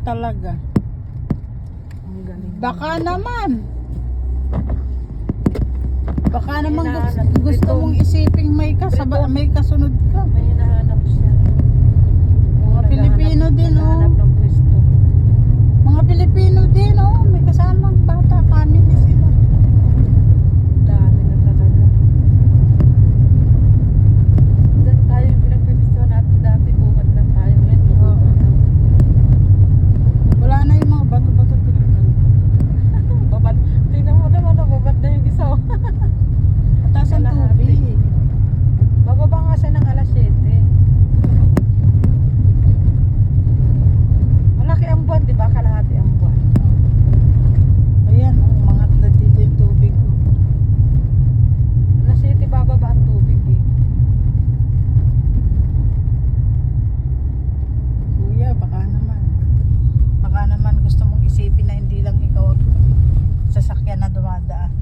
talaga. Ang galing. Baka naman Hinahanap. gusto mong isiping may kasunod ka. May hinahanap siya. Mga Pilipino din, oh. Naghahanap ng pwesto. Mga Pilipino din, oh. May kasamang bata, family sila. Dami na talaga. Diyan tayo yung pinagpipistyon natin dati. Bungad lang tayo. Ngayon, bungad lang. Wala na yung mga bato-bato tinanggal. Babad. Tingnan mo naman, babad na yung isa. Mataas ang Kalahati. tubig. Bababa nga siya ng alas 7. Malaki ang buwan, di ba? Kalahati ang buwan. Ayan, oh, umangat na dito yung tubig. Oh. Alas 7 bababa ang tubig eh. Kuya, baka naman gusto mong isipin na hindi lang ikaw ang sasakyan na dumadaan.